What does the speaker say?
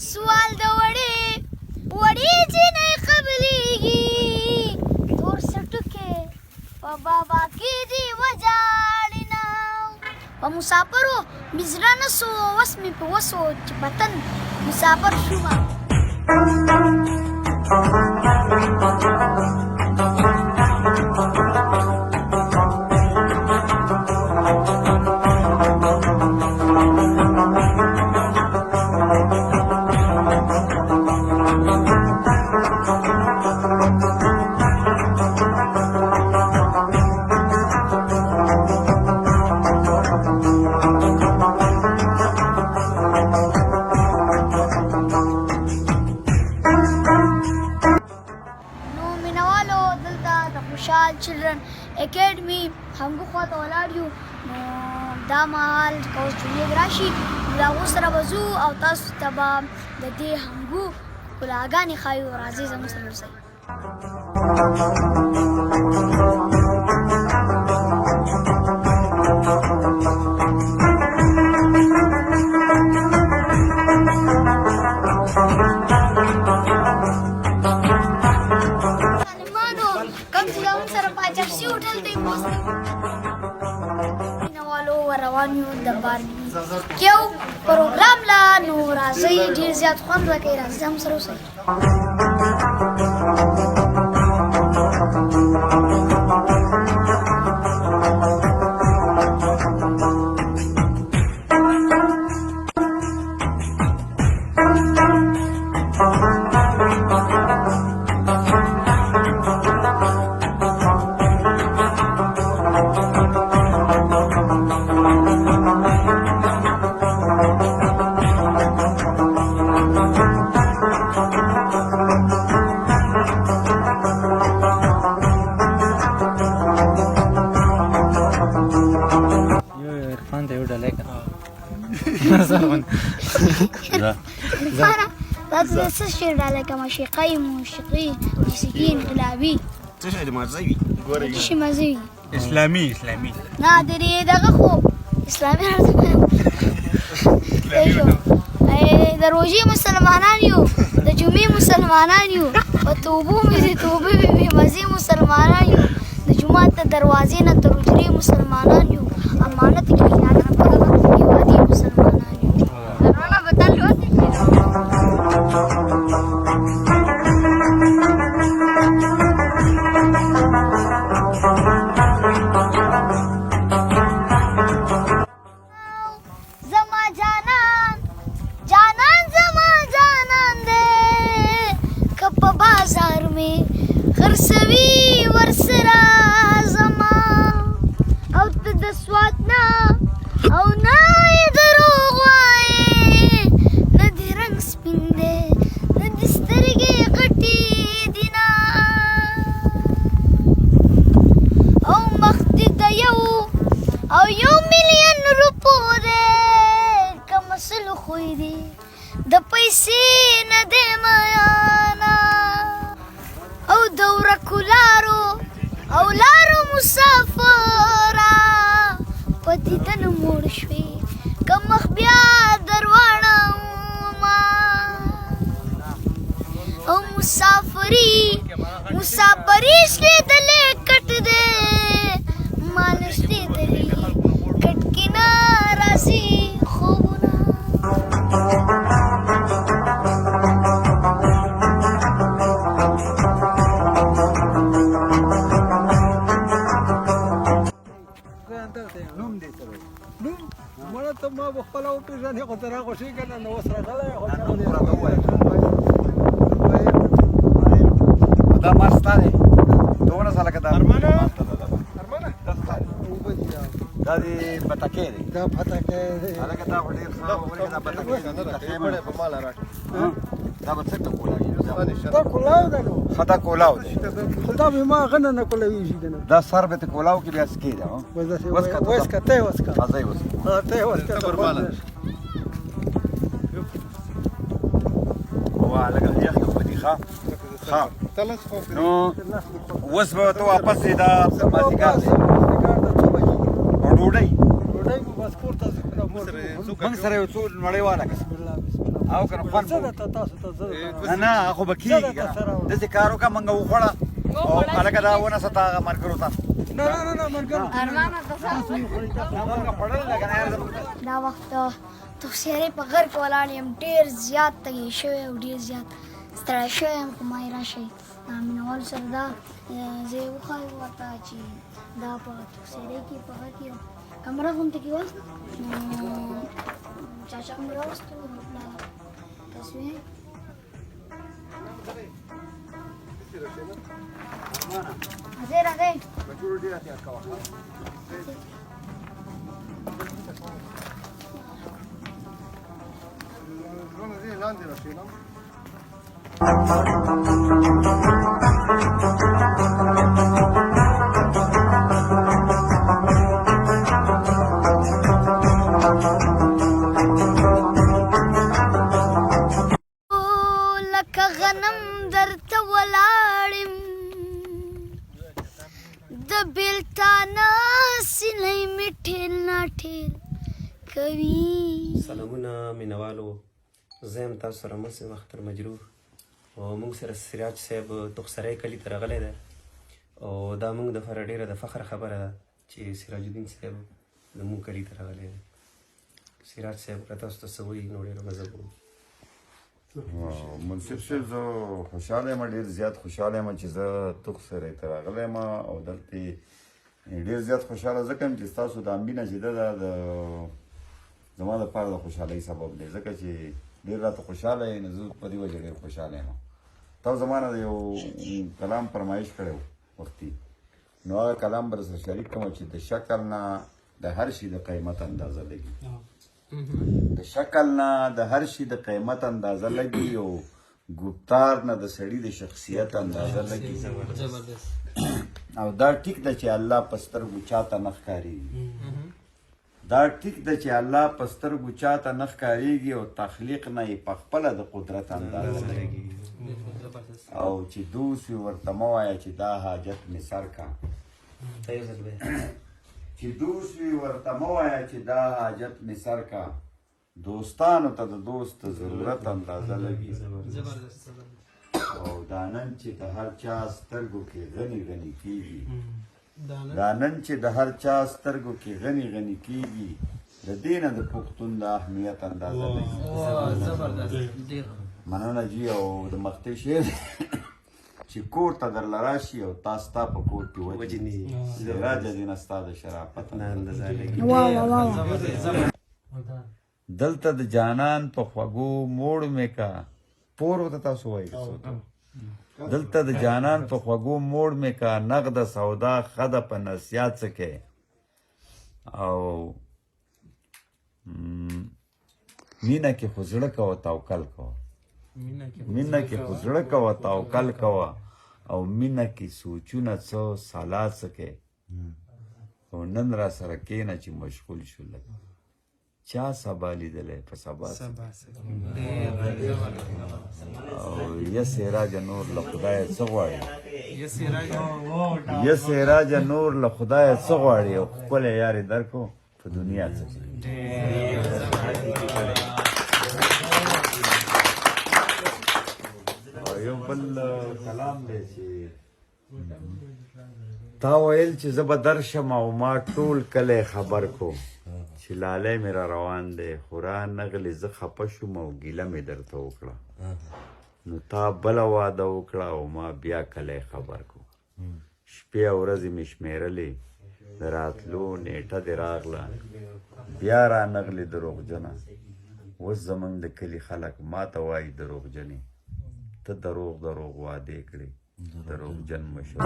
سوال د وړې جینۍ قبلېږي تور سټوکې په بابا کې دې وجاړېنه په مسافرو مې زړه نه سو وس مې په وسو چې وطن مسافر شومه خوشحال چلډرن اکیډمي همغو خواته ولاړ یو نو دا مهال که اوس جمعې راشي نو د هغو سره به ځو او تاسو ته به د دې همغو ښکلاګانې ښایو راځئ زموږ سره اوسئ روان یو د باربي کیو پروګرام لا نو راځي ډیر زیات خوند راکوي راځي هم سره اوسئ هذا الشيء على كما شقي موسيقي موسيقي انقلابي تشعر مازوي شي مازوي اسلامي نادري دغه خو اسلامي د روژې مسلمانان یو د جمعې مسلمانان یو په توبو مې د توبې بې مزې مسلمانان یو د جومات د دروازې نه تر حجرې مسلمانان یو امانت کې خیانت کوو هېوادي مسلمانان یو خرسوي ورسره زما او ته د سوات نه او نه یې دروغ وایې نه دې رنګ سپین دی نه دې سترګې غټې دي نه او مخ دې د یو ملیون روپو دی کم اصل خوی دی د پیسې نه دی میانه او دوره کولارو او لارو مسافره په دیدن موړ شوې که مخ بیا درواړومه او مسافري شلېدلې کټ دی ما نه شلېدلې کټ کې نه راځي خوبونه مړه ته ما به خپله وپېژنې خو ته راخوشي که نه نو اوس راغلی دا مار ستا دی دونه ساله که دا ارمانه دا دې بتکۍ دی دا بتکۍ دی هلکه دا خو ډېر ښه ولې دا بتکۍ دا به څه ته کولاوي دا کولاو ده نو ښه دا کولاو دی خو دا به ما هغه نه کولاویږي که نه دا سر به ته کولاو کې بیا سکې ده وسکه ته ځای وسکه ته وسکه وا لږه یخ یو په دې ښه نو اوس به ته واپس یې دا مازدیګر دی او ډوډۍ به بس کور ته ځو موږ سره یو څو نړیواله کس او کنه خوند زه به درته تاسو ته زه درته نه نه خو به زه کېږي درته سره که وړم. داسې کار وکړه موږ وخوړه او هلکه دا ونه ساته هغه ملګرو ته نه ملګرو تاسو یې خورئ، تاسو دا موږ خوړل ده که نه یار زموږ دا وخت تفسیرې په غر کې ولاړ یم ډېر زیات تږی شوی او ډېر زیات ستړی شوی یم خو ما یې راشئ مینوالو سره دا زه یې وښایم ورته چې دا په تفسیرې کې په غر کې کمره غوندې کې وه نو چاچا مې راوستو تصویر راځئ لکه غنم درته ولاړم د بیلتانه سینې مې ټېل ناټېل کوي. سلامونه مینوالو، زه یم تاسو سره مرسي اختر مجروح او موږ سره سراج صاحب تخسرۍ کلي ته راغلی دی او دا موږ دپاره ډېره د فخر خبره ده چې سراج الدین صاحب زموږ کلي ته راغلی دی. سراج صاحب که تاسو ته څه وایي نو ډېره مزه کوو. منصف صاحب زه خوشحاله یم ډېر زیات خوشحاله یم چې زه تخسرۍ ته راغلی یم او دلته ډېر زیات خوشحاله ځکه یم چې ستاسو دا مینه چې ده دا د زما دپاره د خوشحالۍ سبب دی ځکه چې ډېر راته خوشحاله یې نو زه په دې وجه ډېر خوشحاله یم. تاسو زما نه د یو کلام فرمایش کړی وختي نو هغه کلام به درسره شریک کړم چې د شکل نه د هر شي د قیمت اندازه لګي. د شکل نه د هر شي د قیمت اندازه لګي او ګفتار نه د سړي د شخصیت اندازه لګي. او دا ټیک ده چې الله په سترګو چاته نه ښکارېږي، دا ټیک ده چې الله په سترګو چاته نه ښکارېږي او تخلیق نه یې په خپله د قدرت اندازه لګي. او چې دوست وي ورته مه وایه چې دا حاجت مې سر کا، چې دوست وي ورته مه وایه چې دا حاجت مې سر کا، دوستانو ته د دوست ضرورت اندازه لګي. او دا نن چې د هر چا سترګو کې غني غني کېږي، دا نن چې د هر چا سترګو کې غني غني کېږي د دې نه د پښتون د اهمیت اندازه لګي. مننه جي. او د مختې شعر چې کور ته درله راشي او تا ستا په کور کې وجني سراج دینه ستا د شرافت نه اندازه لګي. دلته د جانان په خوږو موړ مې کا پور ورته تاسو وایي دلته د جانان په خوږو موړ مې کا نقد سودا خده په نصیحت څه کې او مینه کې خو زړه کوه توکل کوه، مینه کې خو زړه کوه توکل کوه او مینه کې سوچونه څه سالا څه کې او نن را سره کېنه چې مشغول شو لږ چا سبا لیدلی په سبا او یا سراج نور له خدایه څه غواړي، یا سراج نور له خدایه څه غواړي او ښکلی یارې درکو په دنیا څه او یو بل کلام دی چې تا ویل چې زه به درشم او ما ټول کلی خبر کو چې لالی مې را روان دی خو را نغلې زه خفه شوم او ګیله مې درته وکړه نو تا بله واده وکړه او ما بیا کلی خبر کو شپې او ورځې مې شمېرلې د راتلو نیټه دې راغله بیا را نغلې دروغجنه اوس زموږ د کلي خلک ما ته وایي دروغجنې ته دروغ وعدې کړې دروغجن مشر